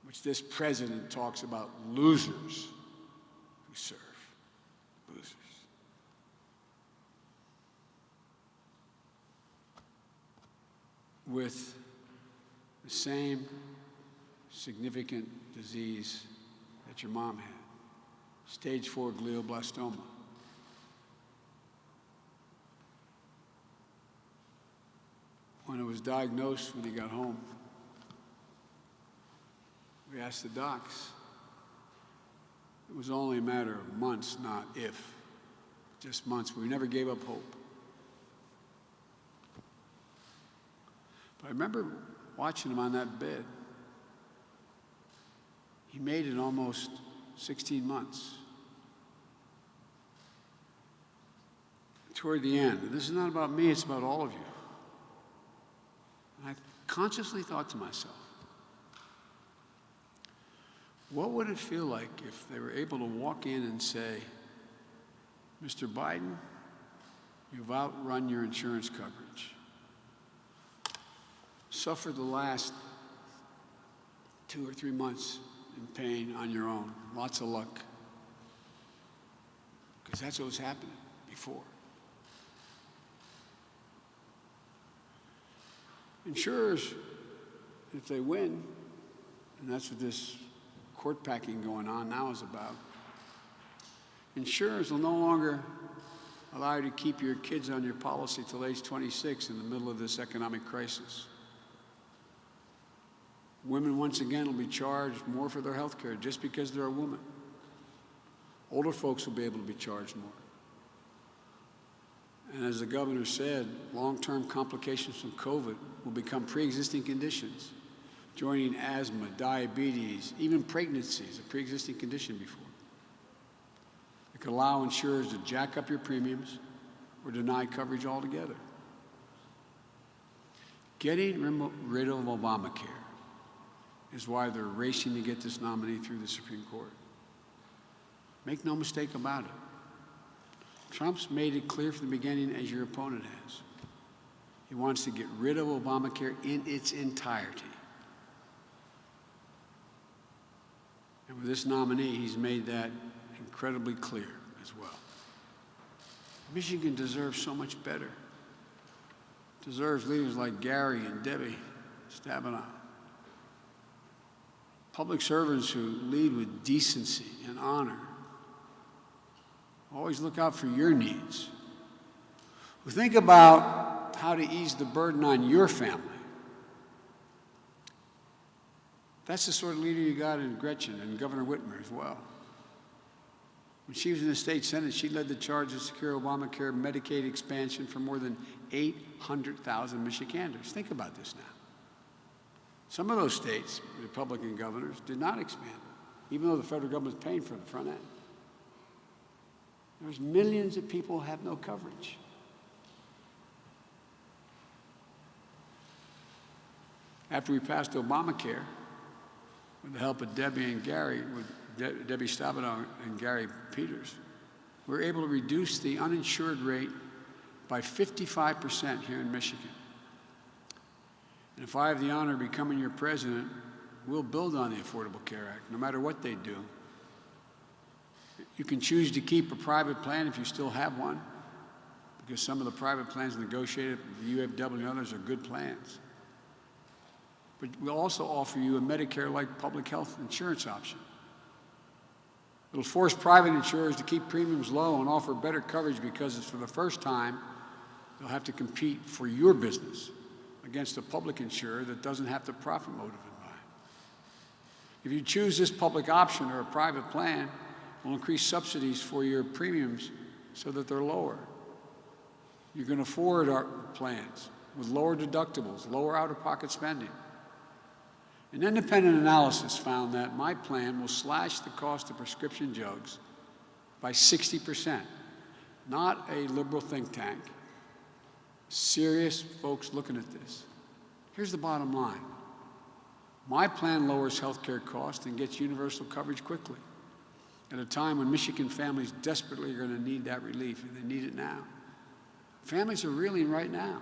which this president talks about losers who serve. Losers. With the same significant disease that your mom had, stage 4 glioblastoma. When it was diagnosed, when he got home, we asked the docs. It was only a matter of months, not if, just months. We never gave up hope. But I remember watching him on that bed. He made it almost 16 months. Toward the end, and this is not about me, it's about all of you. And I consciously thought to myself, what would it feel like if they were able to walk in and say, Mr. Biden, you've outrun your insurance coverage. Suffer the last 2 or 3 months in pain on your own. Lots of luck. Because that's what was happening before. Insurers, if they win, and that's what this court packing going on now is about, insurers will no longer allow you to keep your kids on your policy till age 26 in the middle of this economic crisis. Women, once again, will be charged more for their health care just because they're a woman. Older folks will be able to be charged more. And as the governor said, long-term complications from COVID will become pre-existing conditions, joining asthma, diabetes, even pregnancy is a pre-existing condition before. The could allow insurers to jack up your premiums or deny coverage altogether. Getting rid of Obamacare is why they're racing to get this nominee through the Supreme Court. Make no mistake about it. Trump's made it clear from the beginning, as your opponent has. He wants to get rid of Obamacare in its entirety. And with this nominee, he's made that incredibly clear as well. Michigan deserves so much better. Deserves leaders like Gary and Debbie Stabenow. Public servants who lead with decency and honor. Always look out for your needs. Who think about how to ease the burden on your family. That's the sort of leader you got in Gretchen and Governor Whitmer as well. When she was in the state Senate, she led the charge to secure Obamacare Medicaid expansion for more than 800,000 Michiganders. Think about this now. Some of those states, Republican governors, did not expand it, even though the federal government was paying for the front end. There's millions of people who have no coverage. After we passed Obamacare, with the help of Debbie and Gary, with Debbie Stabenow and Gary Peters, we were able to reduce the uninsured rate by 55% here in Michigan. And if I have the honor of becoming your president, we'll build on the Affordable Care Act, no matter what they do. You can choose to keep a private plan if you still have one, because some of the private plans negotiated with the UFW and others are good plans. But we'll also offer you a Medicare-like public health insurance option. It'll force private insurers to keep premiums low and offer better coverage because it's for the first time they'll have to compete for your business against a public insurer that doesn't have the profit motive in mind. If you choose this public option or a private plan, we'll increase subsidies for your premiums so that they're lower. You can afford our plans with lower deductibles, lower out-of-pocket spending. An independent analysis found that my plan will slash the cost of prescription drugs by 60%. Not a liberal think tank. Serious folks looking at this. Here's the bottom line. My plan lowers health care costs and gets universal coverage quickly at a time when Michigan families desperately are going to need that relief, and they need it now. Families are reeling right now.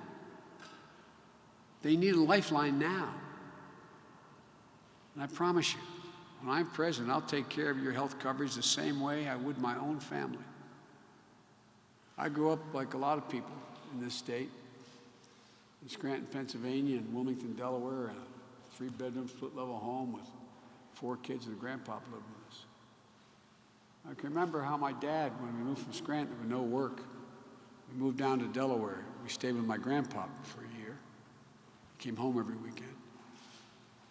They need a lifeline now. And I promise you, when I'm president, I'll take care of your health coverage the same way I would my own family. I grew up like a lot of people in this state, in Scranton, Pennsylvania, and Wilmington, Delaware, in a 3-bedroom, split-level home with 4 kids and a grandpapa lived with us. I can remember how my dad, when we moved from Scranton with no work, we moved down to Delaware. We stayed with my grandpapa for a year. He came home every weekend.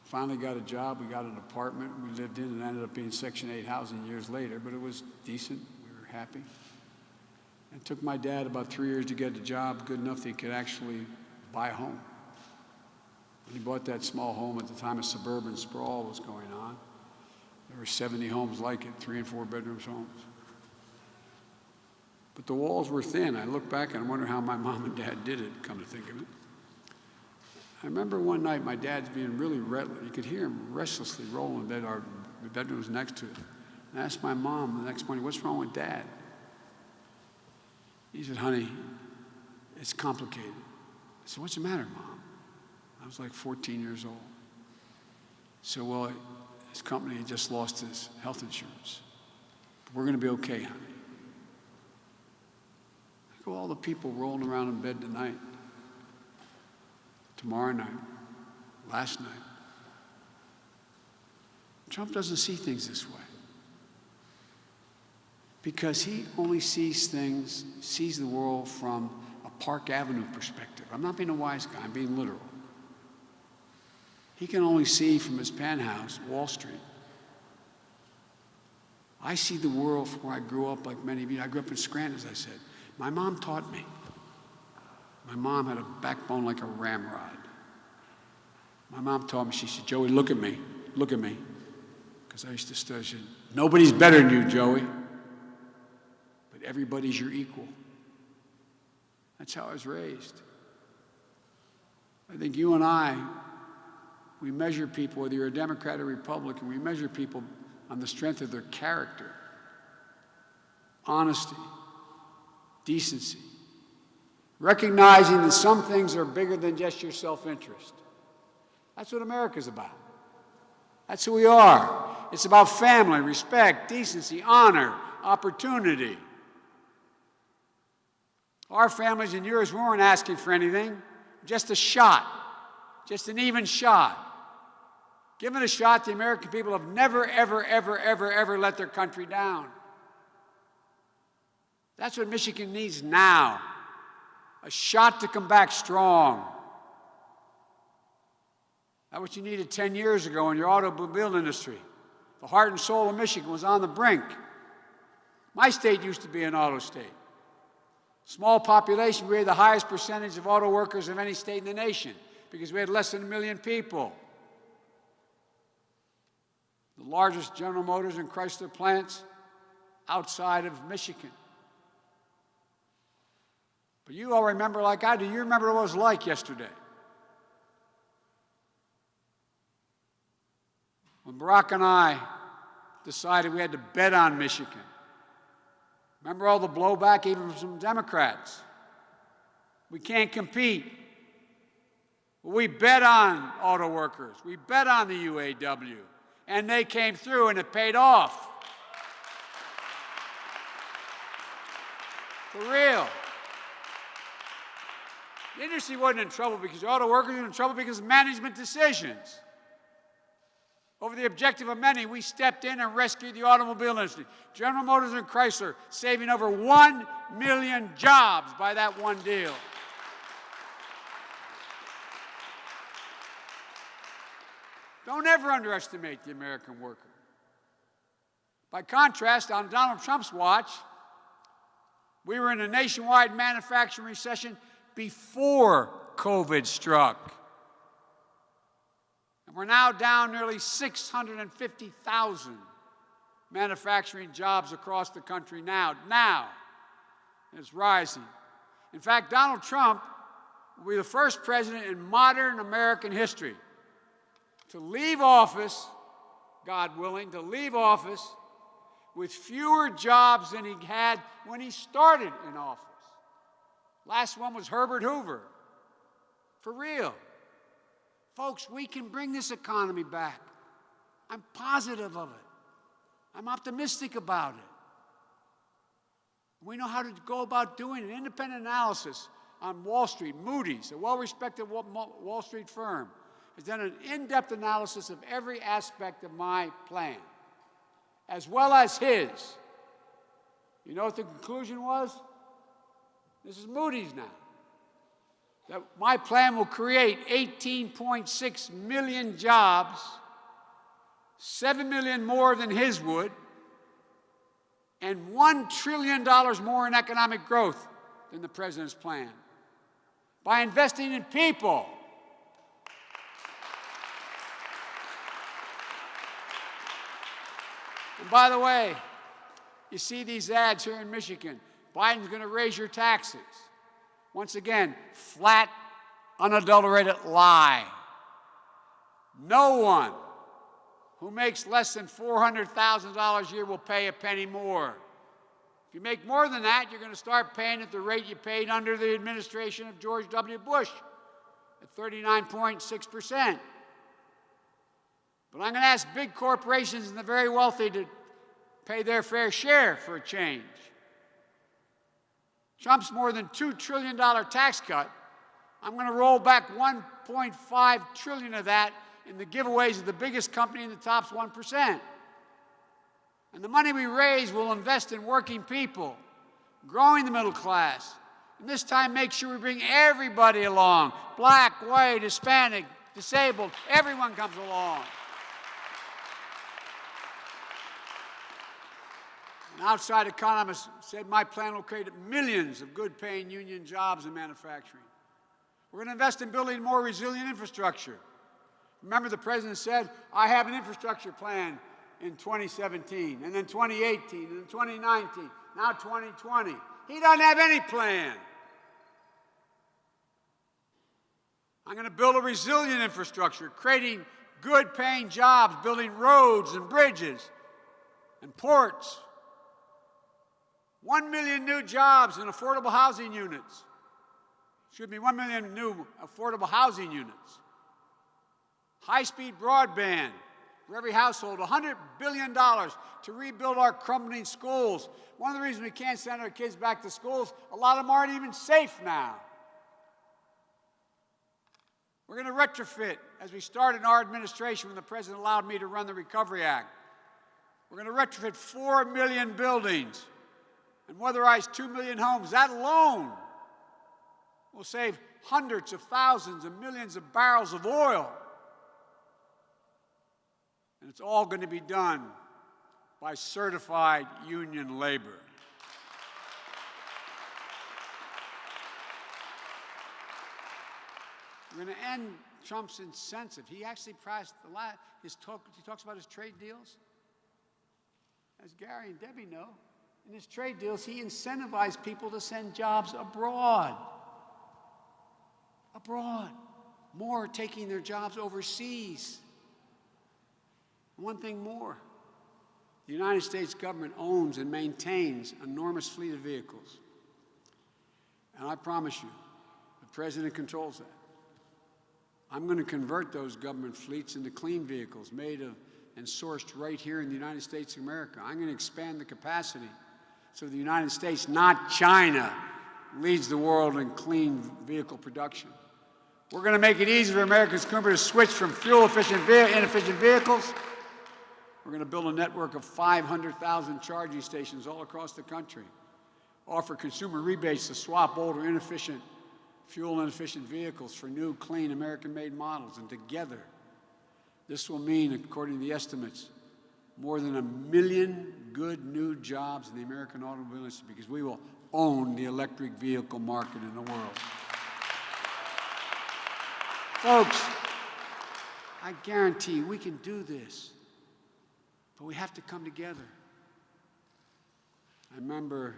Finally got a job, we got an apartment we lived in, and ended up being Section 8 housing years later, but it was decent, we were happy. It took my dad about 3 years to get a job good enough that he could actually buy a home. When he bought that small home at the time a suburban sprawl was going on, there were 70 homes like it, 3 and 4 bedrooms homes. But the walls were thin. I look back and I wonder how my mom and dad did it, come to think of it. I remember one night my dad's being really restless. You could hear him restlessly rolling in bed. Our bedroom was next to it. And I asked my mom the next morning, what's wrong with Dad? He said, honey, it's complicated. I said, what's the matter, Mom? I was like 14 years old. So, well, his company had just lost his health insurance. But we're going to be okay, honey. I go, all the people rolling around in bed tonight, tomorrow night, last night. Trump doesn't see things this way because he only sees the world from a Park Avenue perspective. I'm not being a wise guy, I'm being literal. He can only see from his penthouse, Wall Street. I see the world from where I grew up like many of you. I grew up in Scranton, as I said. My mom taught me. My mom had a backbone like a ramrod. My mom taught me, she said, Joey, look at me, look at me. Because I used to study, she said, nobody's better than you, Joey. everybody's your equal. That's how I was raised. I think you and I, we measure people, whether you're a Democrat or Republican, we measure people on the strength of their character, honesty, decency, recognizing that some things are bigger than just your self-interest. That's what America's about. That's who we are. It's about family, respect, decency, honor, opportunity. Our families and yours, we weren't asking for anything, just a shot, just an even shot. Given a shot, the American people have never, ever, ever, ever, ever let their country down. That's what Michigan needs now, a shot to come back strong. That's what you needed 10 years ago in your automobile industry. The heart and soul of Michigan was on the brink. My state used to be an auto state. Small population, we had the highest percentage of auto workers of any state in the nation because we had less than 1 million people. The largest General Motors and Chrysler plants outside of Michigan. But you all remember like I do. You remember what it was like yesterday. When Barack and I decided we had to bet on Michigan. Remember all the blowback even from some Democrats? We can't compete. We bet on auto workers. We bet on the UAW. And they came through and it paid off. For real. The industry wasn't in trouble because the auto workers were in trouble because of management decisions. Over the objective of many, we stepped in and rescued the automobile industry. General Motors and Chrysler saving over 1 million jobs by that one deal. Don't ever underestimate the American worker. By contrast, on Donald Trump's watch, we were in a nationwide manufacturing recession before COVID struck. And we're now down nearly 650,000 manufacturing jobs across the country now. And it's rising. In fact, Donald Trump will be the first president in modern American history to leave office, God willing, to leave office with fewer jobs than he had when he started in office. Last one was Herbert Hoover. For real. Folks, we can bring this economy back. I'm positive of it. I'm optimistic about it. We know how to go about doing an independent analysis on Wall Street. Moody's, a well-respected Wall Street firm, has done an in-depth analysis of every aspect of my plan, as well as his. You know what the conclusion was? This is Moody's now. That my plan will create 18.6 million jobs, 7 million more than his would, and $1 trillion more in economic growth than the president's plan. By investing in people. And by the way, you see these ads here in Michigan. Biden's going to raise your taxes. Once again, flat, unadulterated lie. No one who makes less than $400,000 a year will pay a penny more. If you make more than that, you're going to start paying at the rate you paid under the administration of George W. Bush at 39.6%. But I'm going to ask big corporations and the very wealthy to pay their fair share for a change. Trump's more than $2 trillion tax cut. I'm going to roll back $1.5 trillion of that in the giveaways of the biggest company in the top 1%. And the money we raise will invest in working people, growing the middle class. And this time, make sure we bring everybody along. Black, white, Hispanic, disabled, everyone comes along. An outside economist said my plan will create millions of good-paying union jobs in manufacturing. We're going to invest in building more resilient infrastructure. Remember, the president said, I have an infrastructure plan in 2017, and then 2018, and then 2019, now 2020. He doesn't have any plan. I'm going to build a resilient infrastructure, creating good-paying jobs, building roads and bridges and ports. 1 million new jobs in affordable housing units. Excuse me, 1 million new affordable housing units. High-speed broadband for every household, $100 billion to rebuild our crumbling schools. One of the reasons we can't send our kids back to schools, a lot of them aren't even safe now. We're going to retrofit, as we started in our administration when the President allowed me to run the Recovery Act. We're going to retrofit 4 million buildings and weatherize 2 million homes. That alone will save hundreds of thousands and millions of barrels of oil. And it's all going to be done by certified union labor. We're going to end Trump's incentive. He actually priced he talks about his trade deals. As Gary and Debbie know, in his trade deals, he incentivized people to send jobs abroad. Abroad. More taking their jobs overseas. One thing more. The United States government owns and maintains an enormous fleet of vehicles. And I promise you, the President controls that. I'm going to convert those government fleets into clean vehicles made of and sourced right here in the United States of America. I'm going to expand the capacity so the United States, not China, leads the world in clean vehicle production. We're going to make it easy for American consumers to switch from fuel-efficient, inefficient vehicles. We're going to build a network of 500,000 charging stations all across the country, offer consumer rebates to swap older, inefficient, fuel-inefficient vehicles for new, clean, American-made models. And together, this will mean, according to the estimates, more than 1 million good new jobs in the American automobile industry, because we will own the electric vehicle market in the world. Folks, I guarantee we can do this, but we have to come together. I remember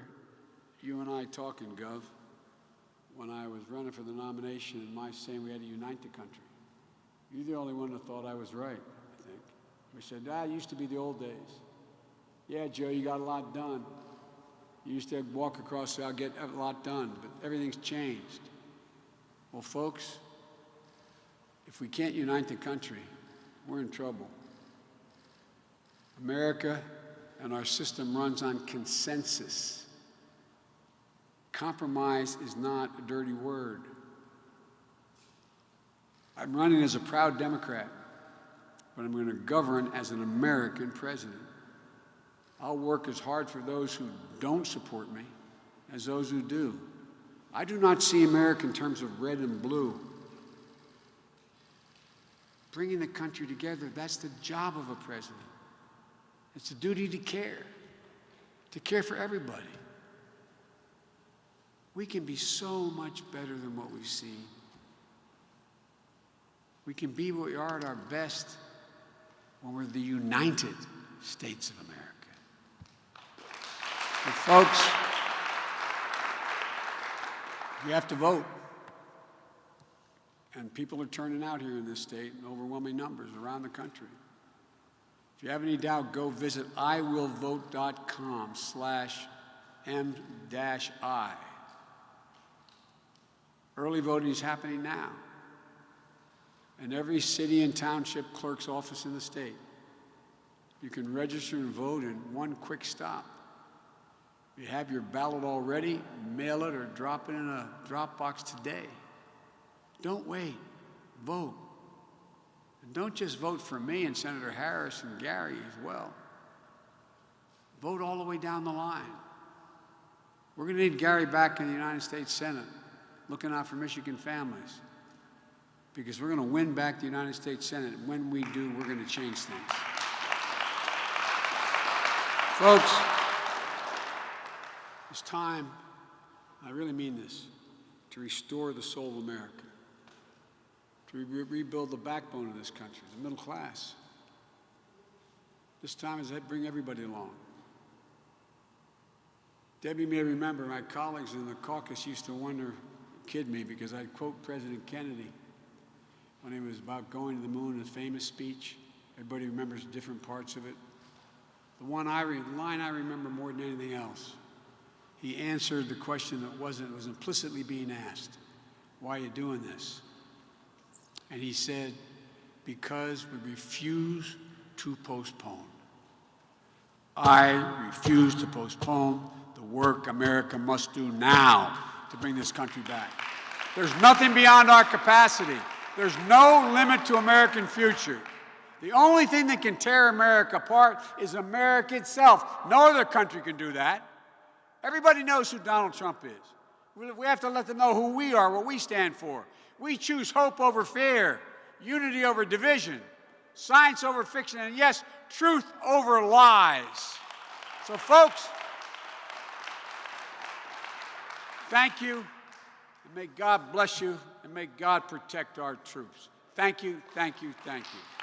you and I talking, Gov, when I was running for the nomination and my saying we had to unite the country. You're the only one that thought I was right, I think. We said, it used to be the old days. Yeah, Joe, you got a lot done. You used to walk across the aisle, get a lot done, but everything's changed. Well, folks, if we can't unite the country, we're in trouble. America and our system runs on consensus. Compromise is not a dirty word. I'm running as a proud Democrat, but I'm going to govern as an American president. I'll work as hard for those who don't support me as those who do. I do not see America in terms of red and blue. Bringing the country together, that's the job of a president. It's a duty to care for everybody. We can be so much better than what we've seen. We can be what we are at our best when we're the United States of America. But folks, we have to vote. And people are turning out here in this state in overwhelming numbers around the country. If you have any doubt, go visit iwillvote.com/M-I. Early voting is happening now. In every city and township clerk's office in the state. You can register and vote in one quick stop. If you have your ballot already, mail it or drop it in a drop box today. Don't wait. Vote. And don't just vote for me and Senator Harris and Gary as well. Vote all the way down the line. We're going to need Gary back in the United States Senate, looking out for Michigan families, because we're going to win back the United States Senate. And when we do, we're going to change things. Folks, it's time, I really mean this, to restore the soul of America, to rebuild the backbone of this country, the middle class. This time is to bring everybody along. Debbie may remember my colleagues in the caucus used to kid me because I'd quote President Kennedy when he was about going to the moon in his famous speech. Everybody remembers different parts of it. The line I remember more than anything else, he answered the question that was implicitly being asked. Why are you doing this? And he said, because we refuse to postpone. I refuse to postpone the work America must do now to bring this country back. There's nothing beyond our capacity. There's no limit to American future. The only thing that can tear America apart is America itself. No other country can do that. Everybody knows who Donald Trump is. We have to let them know who we are, what we stand for. We choose hope over fear, unity over division, science over fiction, and yes, truth over lies. So folks, thank you, and may God bless you, and may God protect our troops. Thank you, thank you, thank you.